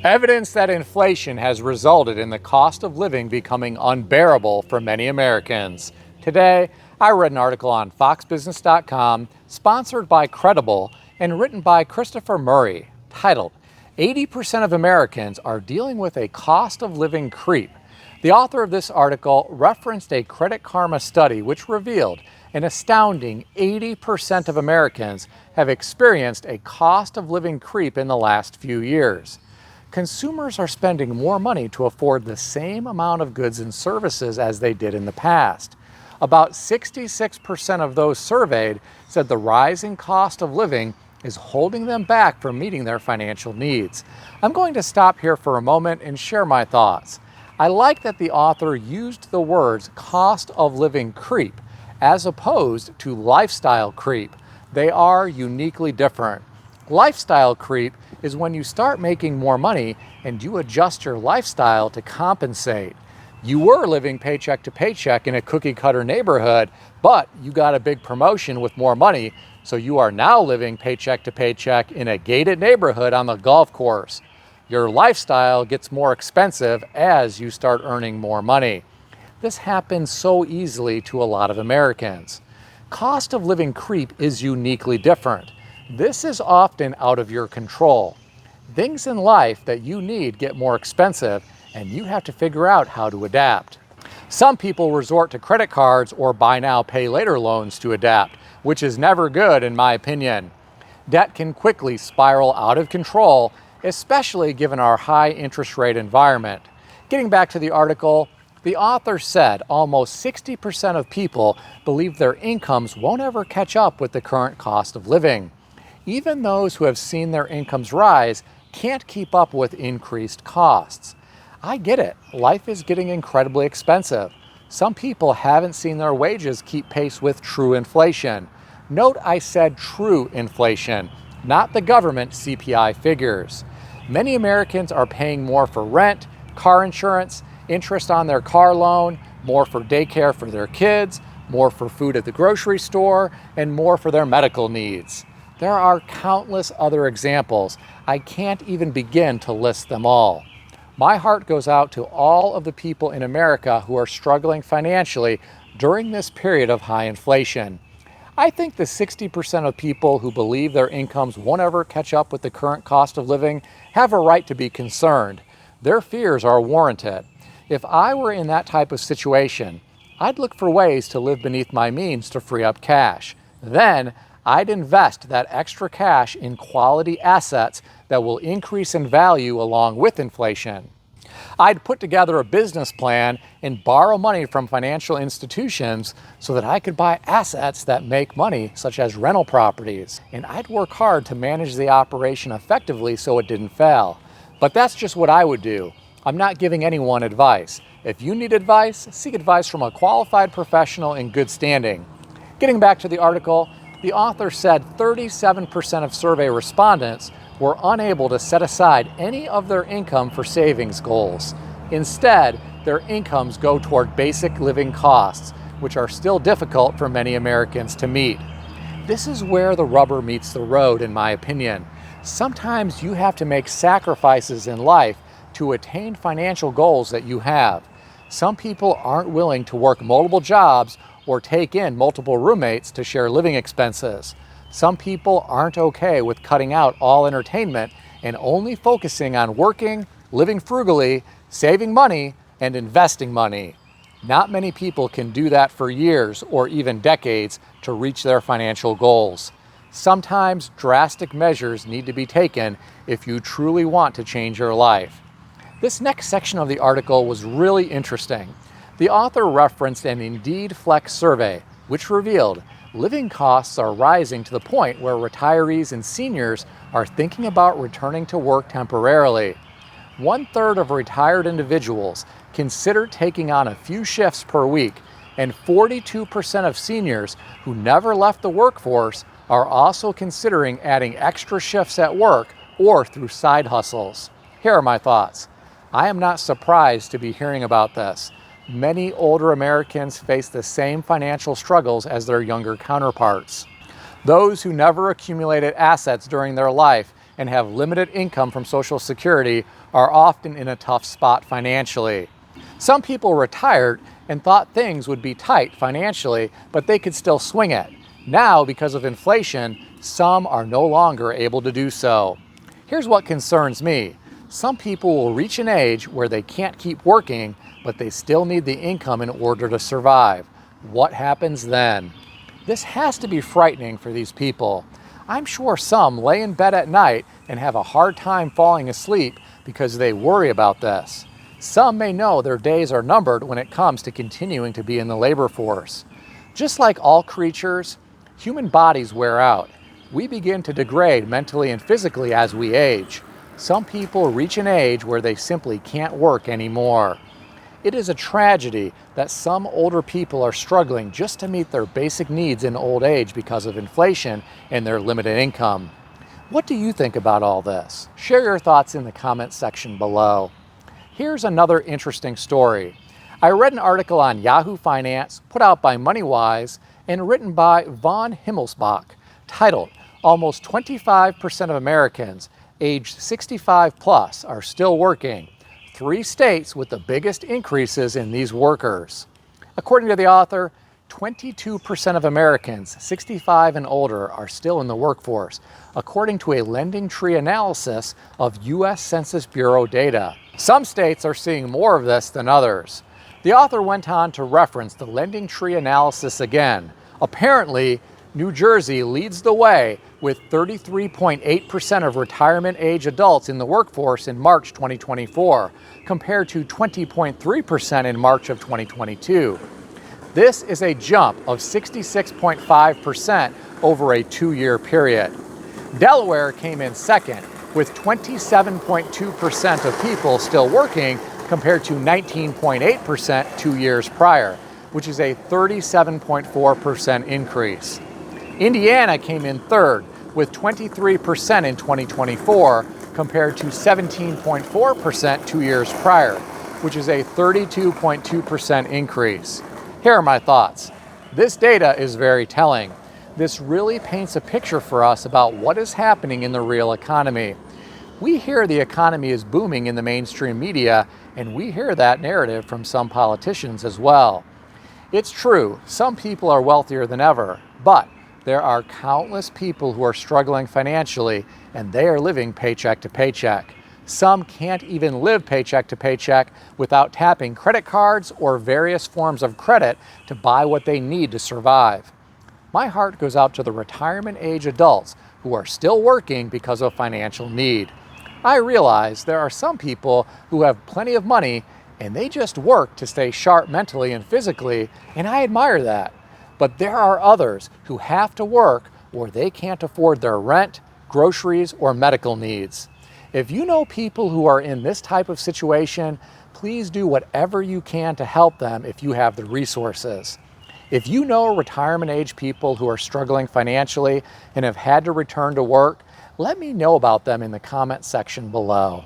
Evidence that inflation has resulted in the cost of living becoming unbearable for many Americans. Today, I read an article on foxbusiness.com, sponsored by Credible, and written by Christopher Murray, titled, 80% of Americans are dealing with a cost of living creep. The author of this article referenced a Credit Karma study which revealed an astounding 80% of Americans have experienced a cost of living creep in the last few years. Consumers are spending more money to afford the same amount of goods and services as they did in the past. About 66% of those surveyed said the rising cost of living is holding them back from meeting their financial needs. I'm going to stop here for a moment and share my thoughts. I like that the author used the words cost of living creep as opposed to lifestyle creep. They are uniquely different. Lifestyle creep is when you start making more money and you adjust your lifestyle to compensate. You were living paycheck to paycheck in a cookie cutter neighborhood, but you got a big promotion with more money, so you are now living paycheck to paycheck in a gated neighborhood on the golf course. Your lifestyle gets more expensive as you start earning more money. This happens so easily to a lot of Americans. Cost of living creep is uniquely different. This is often out of your control. Things in life that you need get more expensive, and you have to figure out how to adapt. Some people resort to credit cards or buy now, pay later loans to adapt, which is never good in my opinion. Debt can quickly spiral out of control, especially given our high interest rate environment. Getting back to the article, the author said almost 60% of people believe their incomes won't ever catch up with the current cost of living. Even those who have seen their incomes rise can't keep up with increased costs. I get it, life is getting incredibly expensive. Some people haven't seen their wages keep pace with true inflation. Note I said true inflation, not the government CPI figures. Many Americans are paying more for rent, car insurance, interest on their car loan, more for daycare for their kids, more for food at the grocery store, and more for their medical needs. There are countless other examples. I can't even begin to list them all. My heart goes out to all of the people in America who are struggling financially during this period of high inflation. I think the 60% of people who believe their incomes won't ever catch up with the current cost of living have a right to be concerned. Their fears are warranted. If I were in that type of situation, I'd look for ways to live beneath my means to free up cash. Then, I'd invest that extra cash in quality assets that will increase in value along with inflation. I'd put together a business plan and borrow money from financial institutions so that I could buy assets that make money, such as rental properties. And I'd work hard to manage the operation effectively so it didn't fail. But that's just what I would do. I'm not giving anyone advice. If you need advice, seek advice from a qualified professional in good standing. Getting back to the article, the author said 37% of survey respondents were unable to set aside any of their income for savings goals. Instead, their incomes go toward basic living costs, which are still difficult for many Americans to meet. This is where the rubber meets the road, in my opinion. Sometimes you have to make sacrifices in life to attain financial goals that you have. Some people aren't willing to work multiple jobs or take in multiple roommates to share living expenses. Some people aren't okay with cutting out all entertainment and only focusing on working, living frugally, saving money, and investing money. Not many people can do that for years or even decades to reach their financial goals. Sometimes drastic measures need to be taken if you truly want to change your life. This next section of the article was really interesting. The author referenced an Indeed Flex survey, which revealed living costs are rising to the point where retirees and seniors are thinking about returning to work temporarily. 1/3 of retired individuals consider taking on a few shifts per week, and 42% of seniors who never left the workforce are also considering adding extra shifts at work or through side hustles. Here are my thoughts. I am not surprised to be hearing about this. Many older Americans face the same financial struggles as their younger counterparts. Those who never accumulated assets during their life and have limited income from Social Security are often in a tough spot financially. Some people retired and thought things would be tight financially, but they could still swing it. Now, because of inflation, some are no longer able to do so. Here's what concerns me. Some people will reach an age where they can't keep working, but they still need the income in order to survive. What happens then? This has to be frightening for these people. I'm sure some lay in bed at night and have a hard time falling asleep because they worry about this. Some may know their days are numbered when it comes to continuing to be in the labor force. Just like all creatures, human bodies wear out. We begin to degrade mentally and physically as we age. Some people reach an age where they simply can't work anymore. It is a tragedy that some older people are struggling just to meet their basic needs in old age because of inflation and their limited income. What do you think about all this? Share your thoughts in the comments section below. Here's another interesting story. I read an article on Yahoo Finance put out by MoneyWise and written by Von Himmelsbach titled, "Almost 25% of Americans aged 65 plus are still working. 3 states with the biggest increases in these workers." According to the author, 22% of Americans 65 and older are still in the workforce, according to a lending tree analysis of U.S. Census Bureau data. Some states are seeing more of this than others. The author went on to reference the lending tree analysis again. Apparently, New Jersey leads the way with 33.8% of retirement age adults in the workforce in March 2024, compared to 20.3% in March of 2022. This is a jump of 66.5% over a 2-year period. Delaware came in second with 27.2% of people still working compared to 19.8% 2 years prior, which is a 37.4% increase. Indiana came in third with 23% in 2024 compared to 17.4% 2 years prior, which is a 32.2% increase. Here are my thoughts. This data is very telling. This really paints a picture for us about what is happening in the real economy. We hear the economy is booming in the mainstream media, and we hear that narrative from some politicians as well. It's true, some people are wealthier than ever, but there are countless people who are struggling financially, and they are living paycheck to paycheck. Some can't even live paycheck to paycheck without tapping credit cards or various forms of credit to buy what they need to survive. My heart goes out to the retirement age adults who are still working because of financial need. I realize there are some people who have plenty of money and they just work to stay sharp mentally and physically, and I admire that. But there are others who have to work or they can't afford their rent, groceries, or medical needs. If you know people who are in this type of situation, please do whatever you can to help them if you have the resources. If you know retirement age people who are struggling financially and have had to return to work, let me know about them in the comment section below.